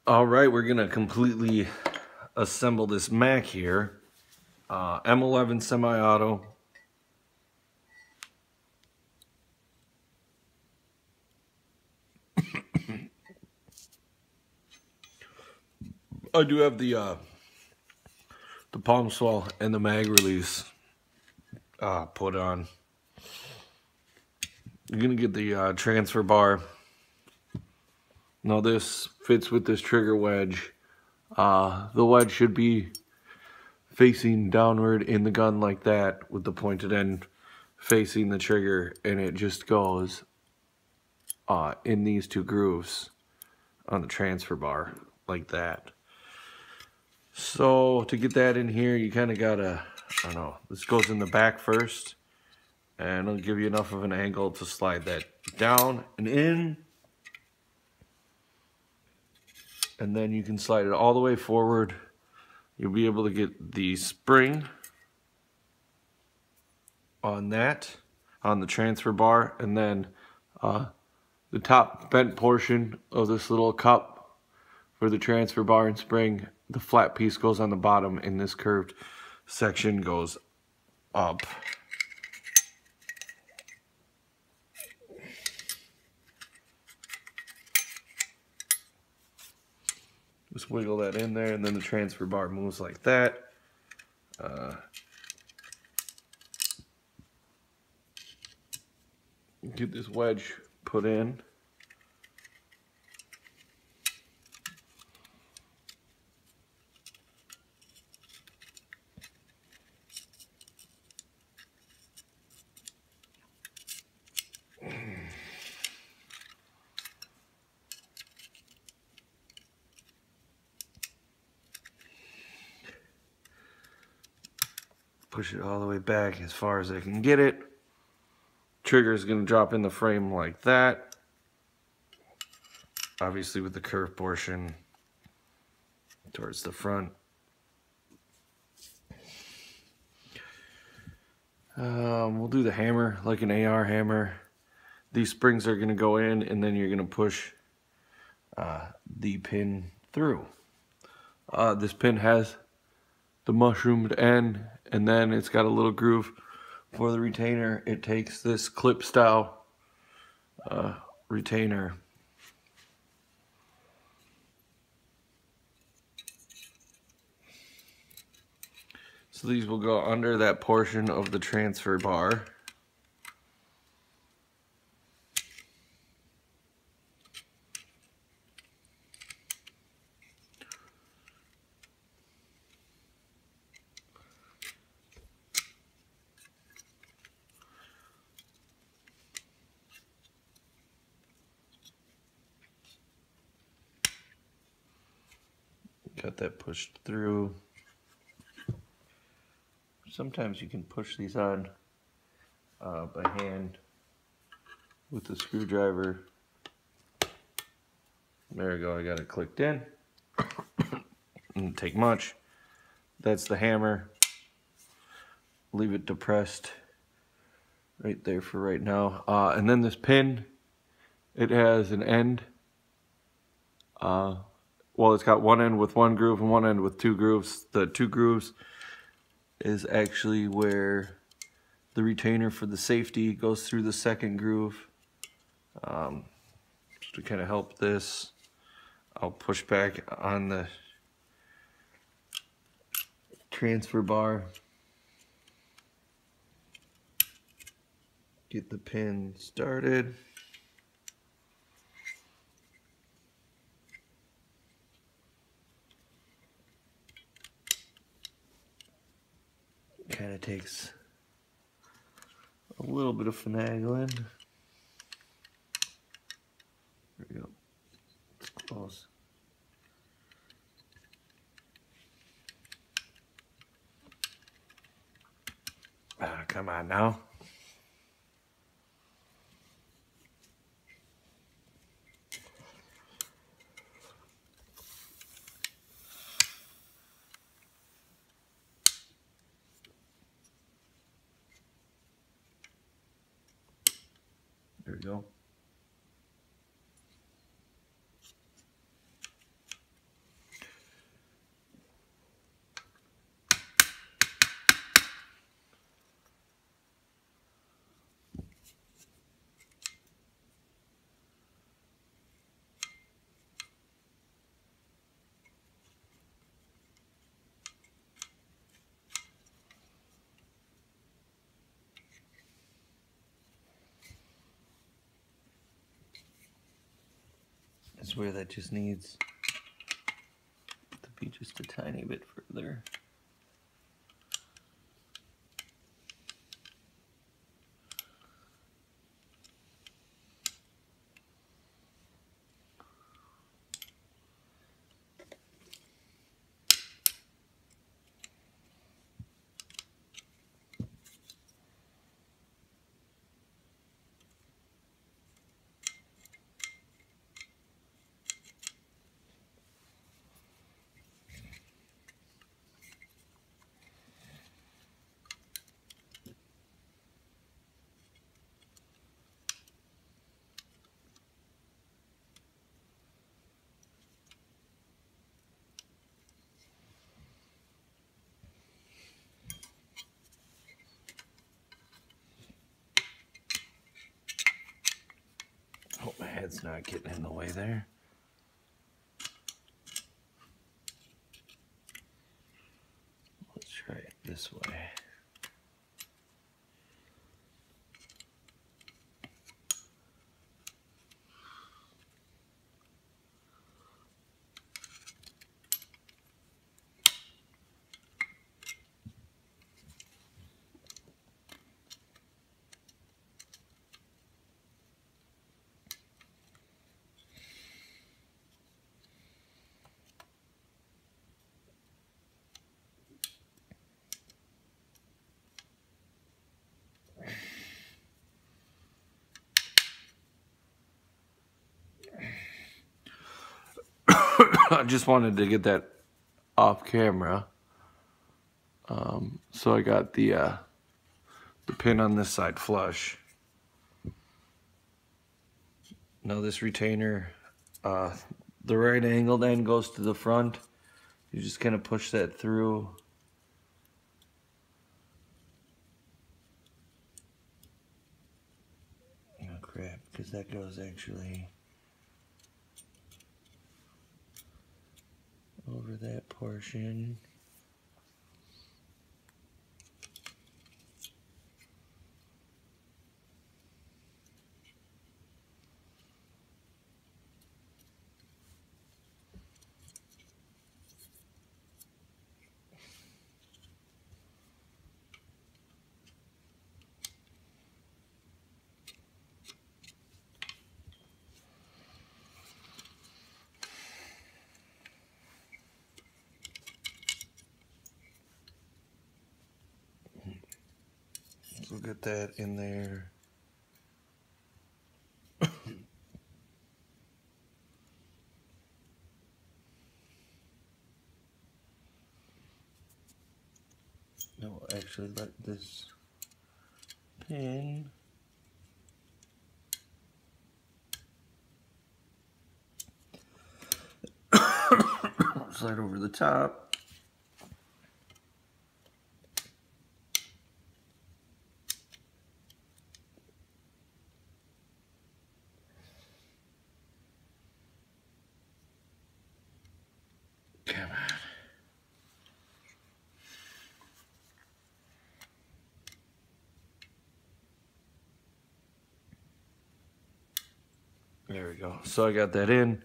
All right, we're gonna completely assemble this Mac here. M11 semi-auto. I do have the palm swell and the mag release put on. You're gonna get the transfer bar. Now this fits with this trigger wedge. The wedge should be facing downward in the gun like that, with the pointed end facing the trigger, and it just goes in these two grooves on the transfer bar like that. So to get that in here, you kind of gotta, I don't know, this goes in the back first, and it'll give you enough of an angle to slide that down and in, and then you can slide it all the way forward. You'll be able to get the spring on that, on the transfer bar, and then the top bent portion of this little cup for the transfer bar and spring, the flat piece goes on the bottom, and this curved section goes up. Just wiggle that in there, and then the transfer bar moves like that. Get this wedge put in. Push it all the way back as far as I can get it. Trigger is going to drop in the frame like that. Obviously with the curved portion towards the front. We'll do the hammer like an AR hammer. These springs are going to go in, and then you're going to push the pin through. This pin has the mushroomed end, and then it's got a little groove for the retainer. It takes this clip style retainer. So these will go under that portion of the transfer bar. Got that pushed through. Sometimes you can push these on by hand with the screwdriver. There we go, I got it clicked in. Doesn't take much. That's the hammer. Leave it depressed right there for right now. And then this pin, it has an end. Well, it's got one end with one groove and one end with two grooves. The two grooves is actually where the retainer for the safety goes through the second groove. To kind of help this, I'll push back on the transfer bar. Get the pin started. Kind of takes a little bit of finagling. There we go. It's close. Come on now. There we go. is where that just needs to be just a tiny bit further. Hope my head's not getting in the way there. Let's try it this way. I just wanted to get that off camera. So I got the pin on this side flush. Now this retainer, the right angled end goes to the front. You just kind of push that through. Oh crap, because that goes actually over that portion. So get that in there. No, actually let this pin slide over the top. Come on. There we go. So I got that in,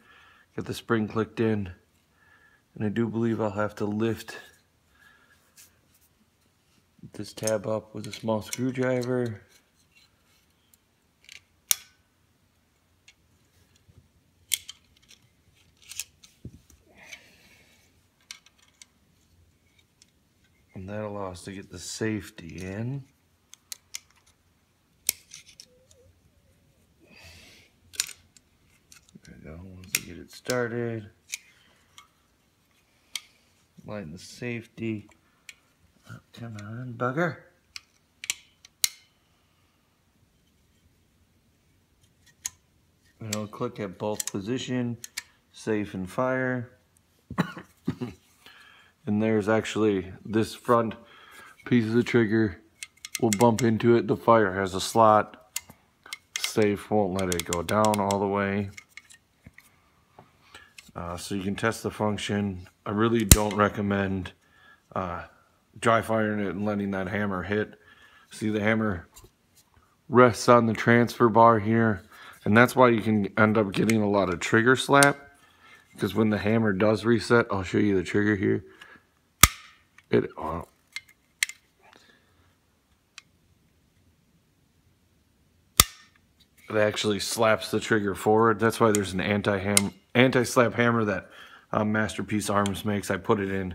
got the spring clicked in, and I do believe I'll have to lift this tab up with a small screwdriver. And that allows us to get the safety in. There we go. Once we get it started, line the safety. Oh, come on, bugger. And I'll click at both position, safe and fire. And there's actually this front piece of the trigger will bump into it. The fire has a slot. Safe won't let it go down all the way. So you can test the function. I really don't recommend dry firing it and letting that hammer hit. See, the hammer rests on the transfer bar here, And that's why you can end up getting a lot of trigger slap, because when the hammer does reset, I'll show you the trigger here. It actually slaps the trigger forward. That's why there's an anti-slap hammer that Masterpiece Arms makes. I put it in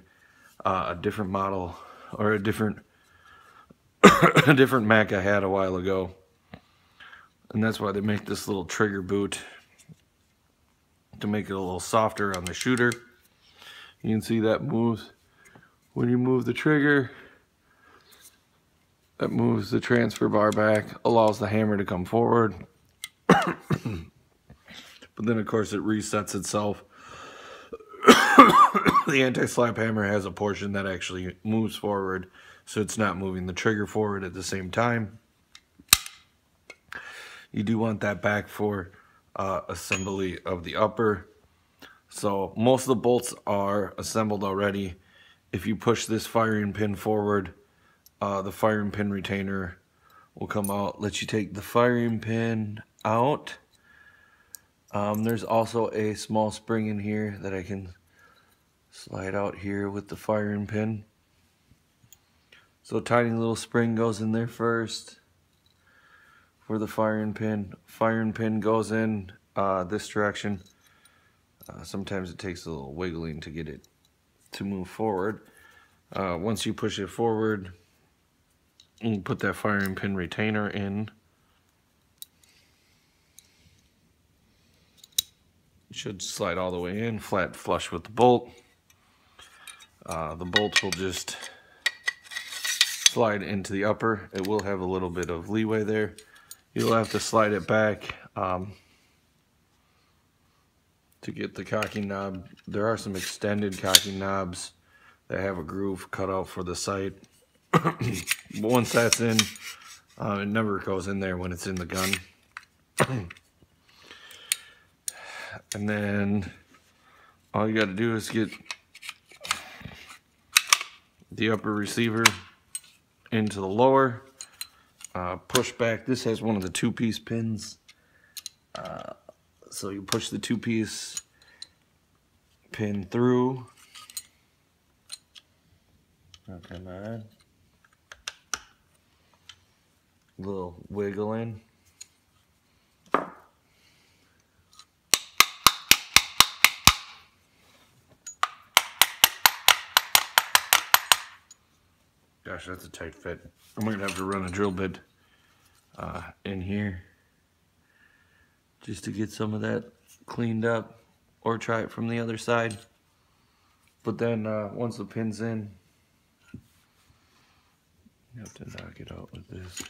a different model, or a different a different Mac I had a while ago. And that's why they make this little trigger boot, to make it a little softer on the shooter. You can see that moves when you move the trigger. That moves the transfer bar back, allows the hammer to come forward. But then of course it resets itself. The anti-slap hammer has a portion that actually moves forward, so it's not moving the trigger forward at the same time. You do want that back for assembly of the upper. So most of the bolts are assembled already. If you push this firing pin forward, the firing pin retainer will come out. Let you take the firing pin out. There's also a small spring in here that I can slide out here with the firing pin. So tiny little spring goes in there first for the firing pin. Firing pin goes in this direction. Sometimes it takes a little wiggling to get it to move forward. Once you push it forward, you put that firing pin retainer in. It should slide all the way in, flat flush with the bolt. The bolt will just slide into the upper. It will have a little bit of leeway there. You'll have to slide it back to get the cocking knob. There are some extended cocking knobs that have a groove cut out for the sight. But once that's in, it never goes in there when it's in the gun. And then all you got to do is get the upper receiver into the lower, push back. This has one of the 2-piece pins, so you push the 2-piece pin through. Oh, come on. Little wiggle in. Gosh, that's a tight fit. I'm going to have to run a drill bit in here just to get some of that cleaned up, or try it from the other side. But then once the pin's in, you have to knock it out with this.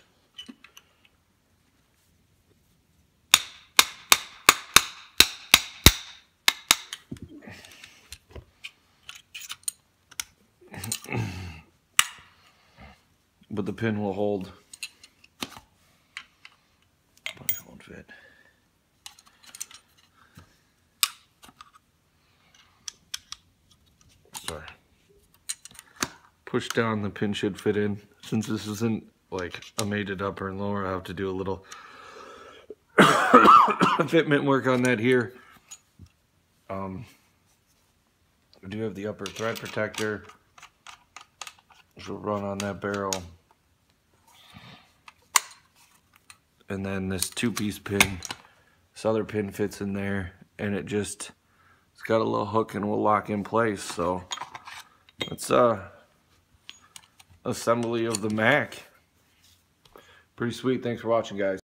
But the pin will hold. Probably won't fit. Sorry. Push down, the pin should fit in. Since this isn't like a mated upper and lower, I have to do a little fitment work on that here. I do have the upper thread protector, which will run on that barrel. And then this 2-piece pin, this other pin fits in there, and it's got a little hook and will lock in place. So that's assembly of the Mac. Pretty sweet. Thanks for watching, guys.